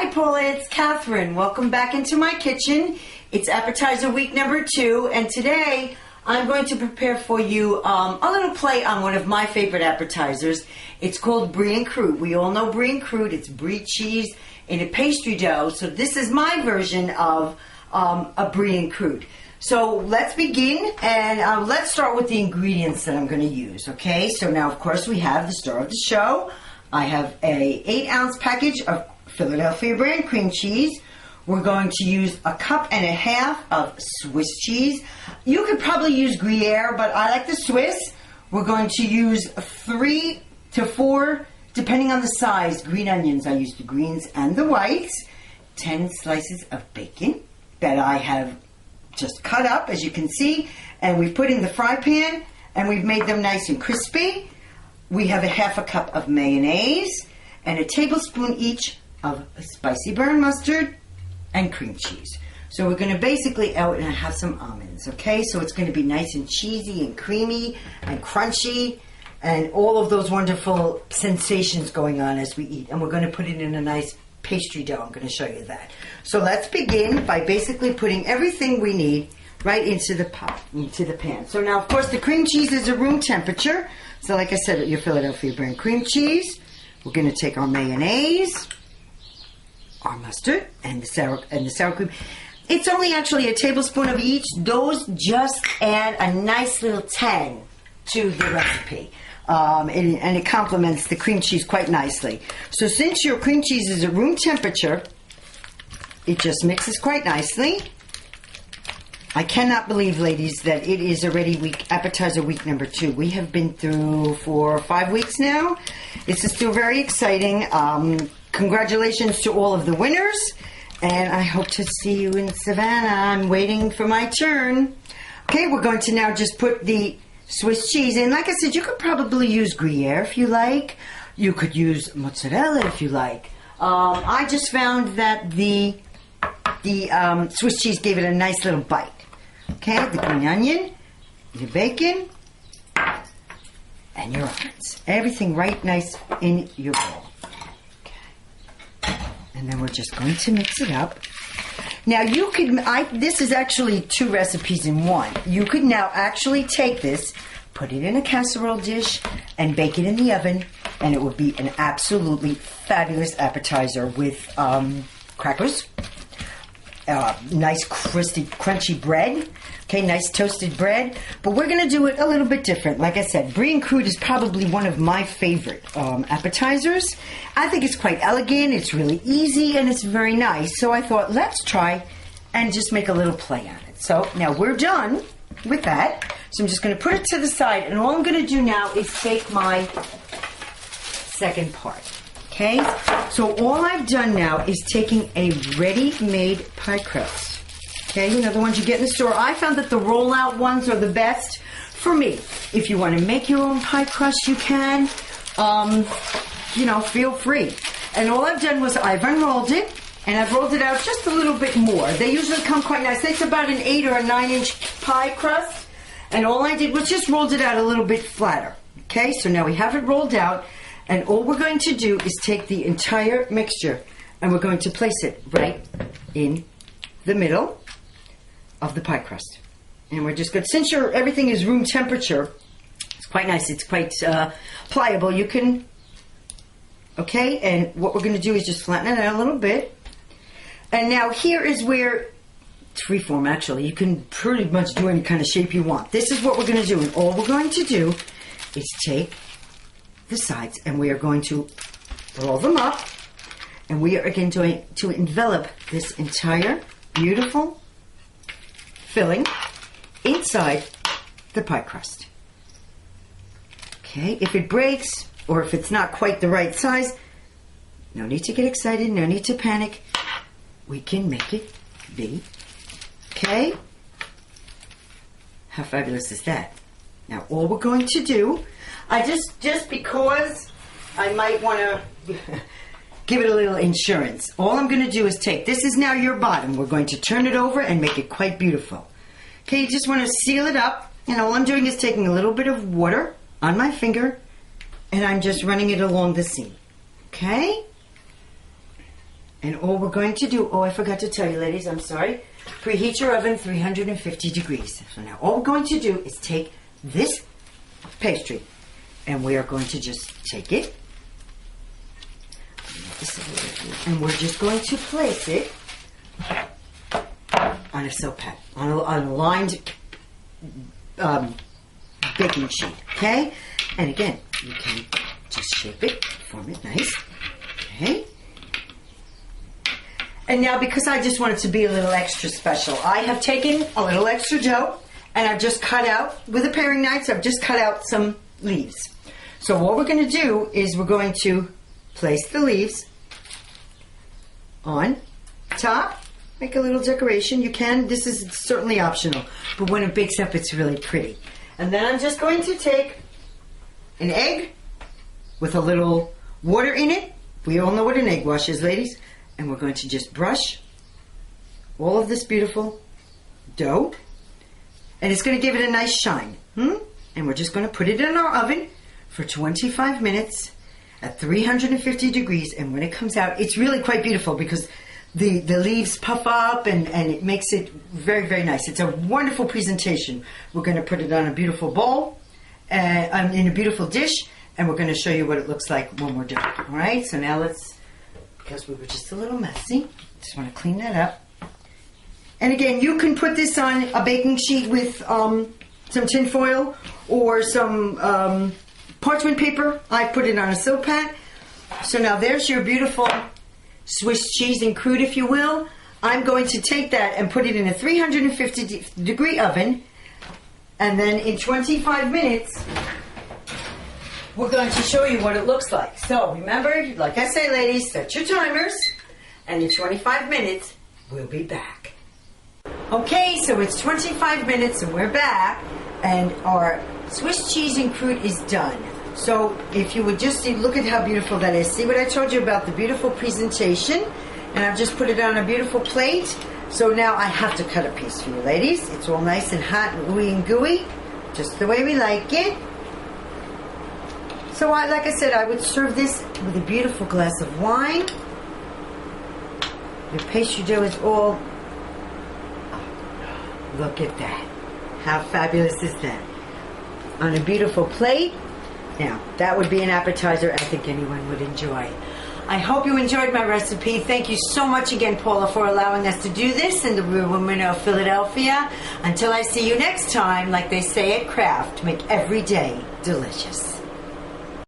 Hi Paula, it's Catherine. Welcome back into my kitchen. It's appetizer week number 2, and today I'm going to prepare for you a little play on one of my favorite appetizers. It's called Brie and Croute. We all know Brie and Croute. It's Brie cheese in a pastry dough. So this is my version of a Brie and Croute. So let's begin, and let's start with the ingredients that I'm going to use. Okay, so now of course we have the star of the show. I have a 8-ounce package of Philadelphia brand cream cheese. We're going to use a cup and a half of Swiss cheese. You could probably use Gruyere, but I like the Swiss. We're going to use 3 to 4, depending on the size, green onions. I use the greens and the whites. 10 slices of bacon that I have just cut up, as you can see, and we've put in the fry pan, and we've made them nice and crispy. We have a half a cup of mayonnaise and a tablespoon each of spicy brown mustard and cream cheese. So we're going to basically, and I have some almonds, okay? So it's going to be nice and cheesy and creamy and crunchy and all of those wonderful sensations going on as we eat. And we're going to put it in a nice pastry dough. I'm going to show you that. So let's begin by basically putting everything we need right into the pot, into the pan. So now, of course, the cream cheese is at room temperature. So like I said, your Philadelphia brand cream cheese. We're going to take our mayonnaise, our mustard, and the sour cream. It's only actually a tablespoon of each. Those just add a nice little tang to the recipe. And it complements the cream cheese quite nicely. So since your cream cheese is at room temperature, it just mixes quite nicely. I cannot believe, ladies, that it is already appetizer week number 2. We have been through 4 or 5 weeks now. This is still very exciting. Congratulations to all of the winners, and I hope to see you in Savannah. I'm waiting for my turn. Okay, we're going to now just put the Swiss cheese in. Like I said, you could probably use Gruyere if you like. You could use mozzarella if you like. I just found that the Swiss cheese gave it a nice little bite. Okay, the green onion, your bacon, and your almonds. Everything right nice in your bowl. And then we're just going to mix it up. Now you could, this is actually 2 recipes in one. You could now actually take this, put it in a casserole dish, and bake it in the oven, and it would be an absolutely fabulous appetizer with crackers, nice crunchy bread, okay, nice toasted bread. But we're going to do it a little bit different. Like I said, Brie and Croute is probably one of my favorite appetizers. I think it's quite elegant, it's really easy, and it's very nice. So I thought, let's try and just make a little play on it. So now we're done with that. So I'm just going to put it to the side, and all I'm going to do now is take my second part. Okay, so all I've done now is taking a ready-made pie crust. Okay, you know, the ones you get in the store. I found that the rollout ones are the best for me. If you want to make your own pie crust, you can. You know, feel free. And all I've done was I've unrolled it, and I've rolled it out just a little bit more. They usually come quite nice. It's about an 8 or a 9-inch pie crust, and all I did was just rolled it out a little bit flatter. Okay, so now we have it rolled out. And all we're going to do is take the entire mixture and we're going to place it right in the middle of the pie crust. And we're just going to, since everything is room temperature, it's quite nice, it's quite pliable. You can, okay, and what we're going to do is just flatten it out a little bit. And now here is where, it's freeform actually, you can pretty much do any kind of shape you want. This is what we're going to do, and all we're going to do is take the sides, and we are going to roll them up, and we are again going to envelop this entire beautiful filling inside the pie crust. Okay, if it breaks or if it's not quite the right size, no need to get excited, no need to panic. We can make it be. Okay, how fabulous is that? Now all we're going to do, I just because I might want to give it a little insurance, all I'm going to do is take, this is now your bottom, we're going to turn it over and make it quite beautiful. Okay, you just want to seal it up, and all I'm doing is taking a little bit of water on my finger, and I'm just running it along the seam. Okay? And all we're going to do, I forgot to tell you, ladies, I'm sorry. Preheat your oven 350 degrees. So now all we're going to do is take this pastry, and we are going to just take it, and we're just going to place it on a soap pad, on a lined baking sheet, okay? And again, you can just shape it, form it nice, okay? And now, because I just want it to be a little extra special, I have taken a little extra dough, and I've just cut out, with a paring knife, I've just cut out some leaves. So what we're going to do is we're going to place the leaves on top, make a little decoration. You can, this is certainly optional, but when it bakes up, it's really pretty. And then I'm just going to take an egg with a little water in it. We all know what an egg wash is, ladies. And we're going to just brush all of this beautiful dough. And it's going to give it a nice shine. And we're just going to put it in our oven for 25 minutes at 350 degrees. And when it comes out, it's really quite beautiful because the leaves puff up and it makes it very, very nice. It's a wonderful presentation. We're going to put it on a beautiful bowl, in a beautiful dish, and we're going to show you what it looks like when we're done. All right, so now let's, because we were just a little messy, just want to clean that up. And again, you can put this on a baking sheet with some tin foil or some parchment paper. I put it on a soap pad. So now there's your beautiful Swiss cheese and Croute, if you will. I'm going to take that and put it in a 350 degree oven, and then in 25 minutes we're going to show you what it looks like. So remember, like I say, ladies, set your timers, and in 25 minutes we'll be back. Okay, so it's 25 minutes and we're back, and our Swiss cheese and Croute is done. So if you would just see, look at how beautiful that is. See what I told you about the beautiful presentation? And I've just put it on a beautiful plate. So now I have to cut a piece for you, ladies. It's all nice and hot and ooey and gooey, just the way we like it. So like I said, I would serve this with a beautiful glass of wine. Your pastry dough is all, look at that. How fabulous is that? On a beautiful plate. Now, that would be an appetizer I think anyone would enjoy. I hope you enjoyed my recipe. Thank you so much again, Paula, for allowing us to do this in the Real Women of Philadelphia. Until I see you next time, like they say at Kraft, make every day delicious.